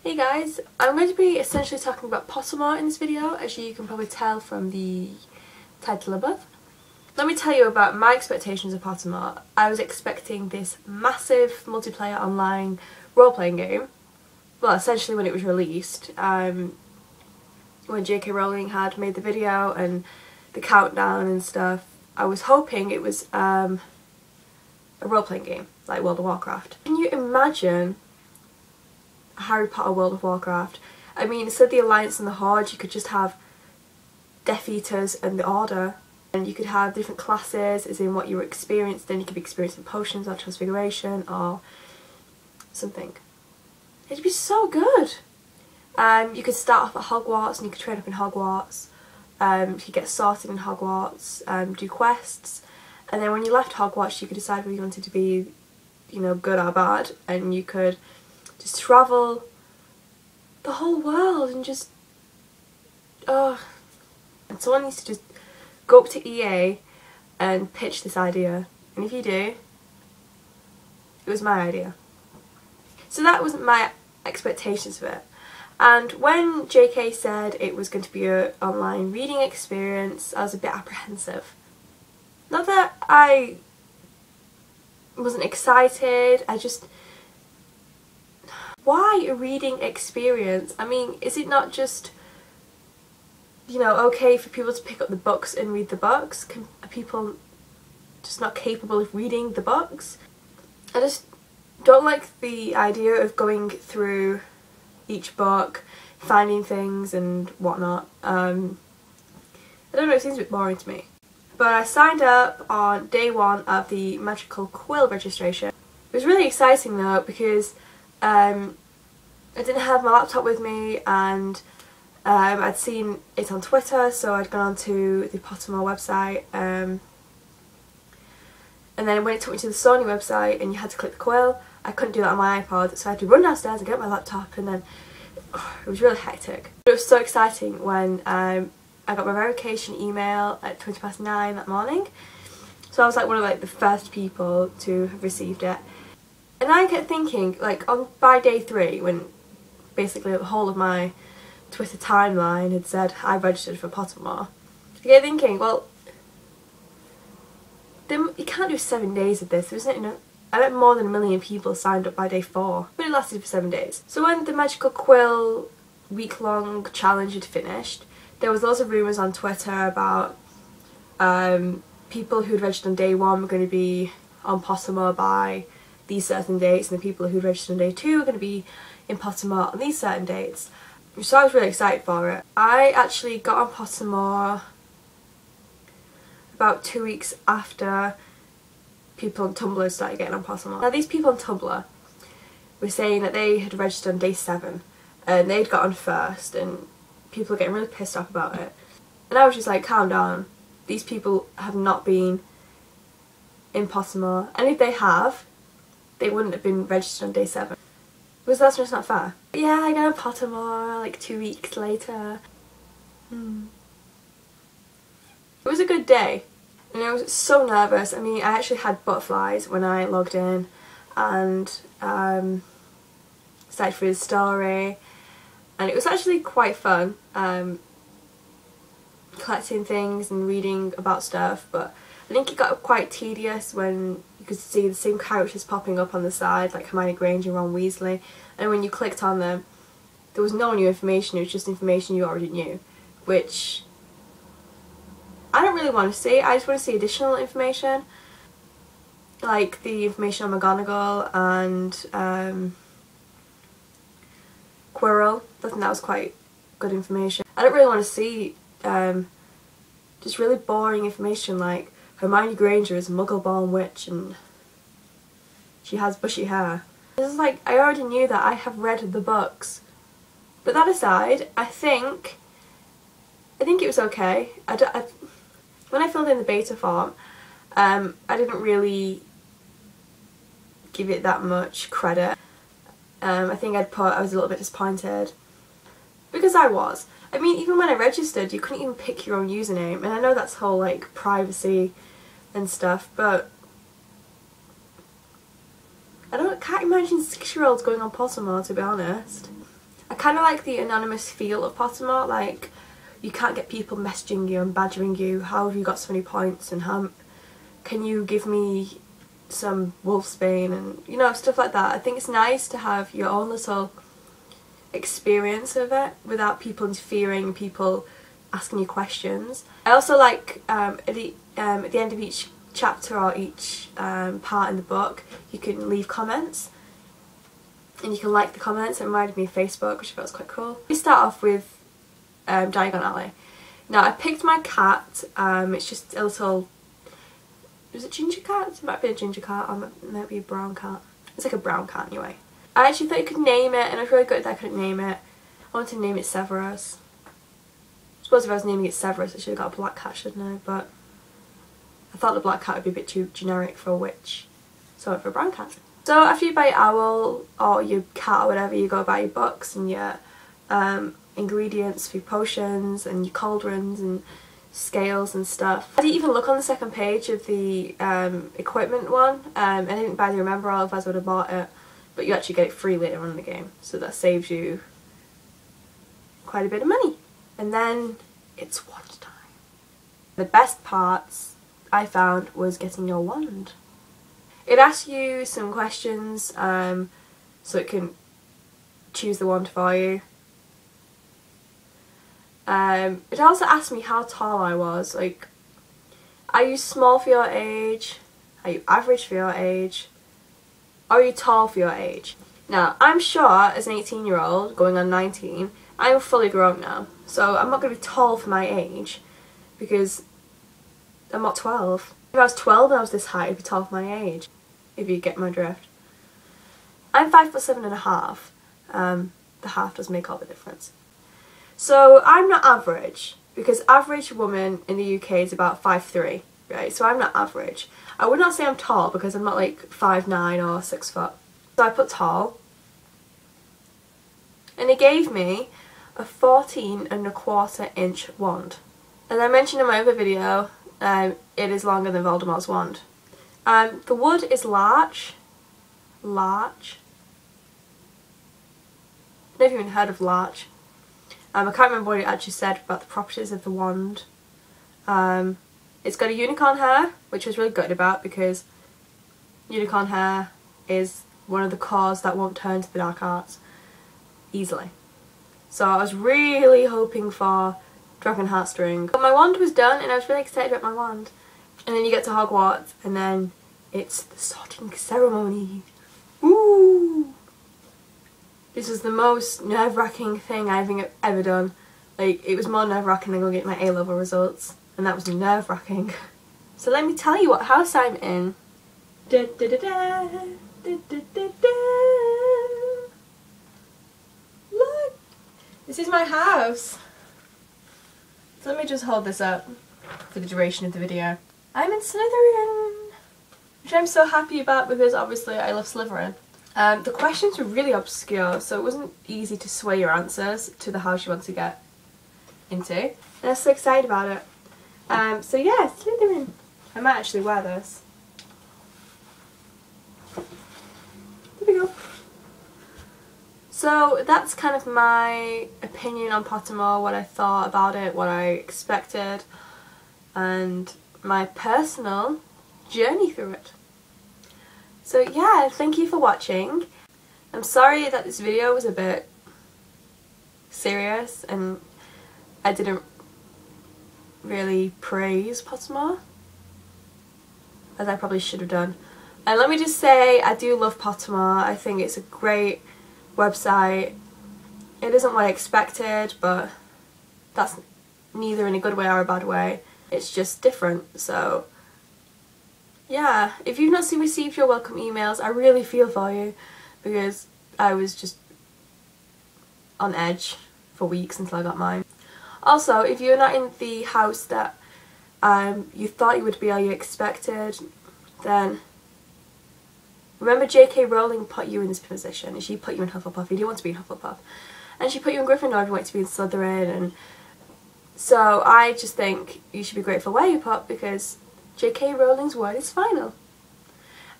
Hey guys, I'm going to be essentially talking about Pottermore in this video, as you can probably tell from the title above. Let me tell you about my expectations of Pottermore. I was expecting this massive multiplayer online role-playing game, well essentially when it was released, when J.K. Rowling had made the video and the countdown and stuff. I was hoping it was a role-playing game, like World of Warcraft. Can you imagine Harry Potter World of Warcraft? I mean, instead of the Alliance and the Horde, you could just have Death Eaters and the Order, and you could have different classes as in what you were experienced. Then you could be experiencing potions or transfiguration or something. It'd be so good. You could start off at Hogwarts and you could train up in Hogwarts. You could get sorted in Hogwarts, do quests, and then when you left Hogwarts you could decide whether you wanted to be, you know, good or bad, and you could just travel the whole world and just, and someone needs to just go up to EA and pitch this idea, and if you do, it was my idea. So that wasn't my expectations of it. And when JK said it was going to be an online reading experience, I was a bit apprehensive. Not that I wasn't excited, why a reading experience? I mean, is it not just, you know, okay for people to pick up the books and read the books? Are people just not capable of reading the books? I just don't like the idea of going through each book, finding things and whatnot. I don't know, it seems a bit boring to me. But I signed up on day one of the Magical Quill registration. It was really exciting though, because I didn't have my laptop with me, and I'd seen it on Twitter, so I'd gone onto the Pottermore website, and then when it took me to the Sony website and you had to click the quill, I couldn't do that on my iPod, so I had to run downstairs and get my laptop, and then it was really hectic. But it was so exciting when I got my verification email at 9:20 that morning, so I was like one of the first people to have received it. And I kept thinking, like, by day 3, when basically the whole of my Twitter timeline had said I registered for Pottermore, I kept thinking, well, you can't do 7 days of this. There isn't enough. I bet more than 1 million people signed up by day 4, but it lasted for 7 days. So when the Magical Quill week-long challenge had finished, there was lots of rumours on Twitter about people who'd registered on day 1 were going to be on Pottermore by these certain dates, and the people who registered on day 2 were going to be in Pottermore on these certain dates. So I was really excited for it. I actually got on Pottermore about 2 weeks after people on Tumblr started getting on Pottermore. Now these people on Tumblr were saying that they had registered on day 7 and they'd got on first, and people were getting really pissed off about it. And I was just like, calm down. These people have not been in Pottermore, and if they have, they wouldn't have been registered on day 7. Because that's just not fair. But yeah, I got on Pottermore like 2 weeks later. It was a good day. And I was so nervous. I mean, I actually had butterflies when I logged in and started through the story. And it was actually quite fun, collecting things and reading about stuff, but I think it got quite tedious when you could see the same characters popping up on the side, like Hermione Granger and Ron Weasley, and when you clicked on them, there was no new information, it was just information you already knew, which I don't really want to see. I just want to see additional information, like the information on McGonagall and Quirrell. I think that was quite good information. I don't really want to see just really boring information like Hermione Granger is a muggle-born witch and she has bushy hair. It's like, I already knew that. I have read the books. But that aside, I think it was okay. When I filled in the beta form, I didn't really give it that much credit. I think I was a little bit disappointed. Because I was. I mean, even when I registered, you couldn't even pick your own username, and I know that's whole, like, privacy and stuff, but I can't imagine 6-year-olds going on Pottermore, to be honest. I kind of like the anonymous feel of Pottermore. Like, you can't get people messaging you and badgering you, how have you got so many points, and how can you give me some wolfsbane, and you know, stuff like that. I think it's nice to have your own little experience of it without people interfering, people asking you questions. I also like at the end of each chapter or each part in the book, you can leave comments and you can like the comments. It reminded me of Facebook, which I thought was quite cool. We start off with Diagon Alley. Now I picked my cat, it's just a little, is it ginger cat? It might be a ginger cat or it might be a brown cat. It's like a brown cat anyway. I actually thought you could name it and I was really good that I couldn't name it. I wanted to name it Severus. I suppose if I was naming it Severus I should have got a black cat, shouldn't I? But I thought the black cat would be a bit too generic for a witch, so I went for a brown cat. So after you buy your owl or your cat or whatever, you go buy your books and your ingredients for your potions and your cauldrons and scales and stuff. I didn't even look on the second page of the equipment one. I didn't buy the Remember All, otherwise I would have bought it, but you actually get it free later on in the game, so that saves you quite a bit of money. And then it's wand time. The best parts I found was getting your wand. It asks you some questions so it can choose the wand for you. It also asked me how tall I was. Like, are you small for your age? Are you average for your age? Are you tall for your age? Now, I'm sure as an 18-year-old going on 19, I'm fully grown now. So I'm not going to be tall for my age because I'm not 12. If I was 12 and I was this height, I'd be tall for my age, if you get my drift. I'm 5'7.5". The half does make all the difference. So I'm not average, because average woman in the UK is about 5'3", right? So I'm not average. I would not say I'm tall because I'm not like 5'9" or 6 foot. So I put tall. And it gave me a 14¼ inch wand. As I mentioned in my other video, it is longer than Voldemort's wand. The wood is larch. Larch. I've never even heard of larch. I can't remember what it actually said about the properties of the wand. It's got a unicorn hair, which I was really good about because unicorn hair is one of the cores that won't turn to the dark arts easily. So I was really hoping for dragon heartstring. But my wand was done and I was really excited about my wand. And then you get to Hogwarts and then it's the sorting ceremony. Ooh! This was the most nerve-wracking thing I've ever done. Like, it was more nerve-wracking than going to get my A-level results. And that was nerve-wracking. So let me tell you what house I'm in. Da, da, da, da, da, da, da, da. Look! This is my house. So let me just hold this up for the duration of the video. I'm in Slytherin! Which I'm so happy about because obviously I love Slytherin. The questions were really obscure, so it wasn't easy to sway your answers to the house you want to get into. And I was so excited about it. So yeah, Slytherin. I might actually wear this. There we go. So that's kind of my opinion on Pottermore, what I thought about it, what I expected, and my personal journey through it. So yeah, thank you for watching. I'm sorry that this video was a bit serious and I didn't really praise Pottermore as I probably should have done. And let me just say, I do love Pottermore. I think it's a great website. It isn't what I expected, but that's neither in a good way or a bad way. It's just different, so yeah, if you've not received your welcome emails, I really feel for you because I was just on edge for weeks until I got mine. Also, if you're not in the house that you thought you would be or you expected, then remember J.K. Rowling put you in this position and she put you in Hufflepuff. You didn't want to be in Hufflepuff. And she put you in Gryffindor if you wanted to be in Slytherin. And so I just think you should be grateful where you put because J.K. Rowling's word is final.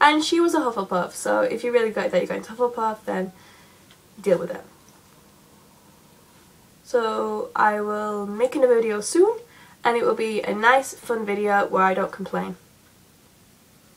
And she was a Hufflepuff, so if you're really good that you're going to Hufflepuff, then deal with it. So I will make another video soon, and it will be a nice fun video where I don't complain.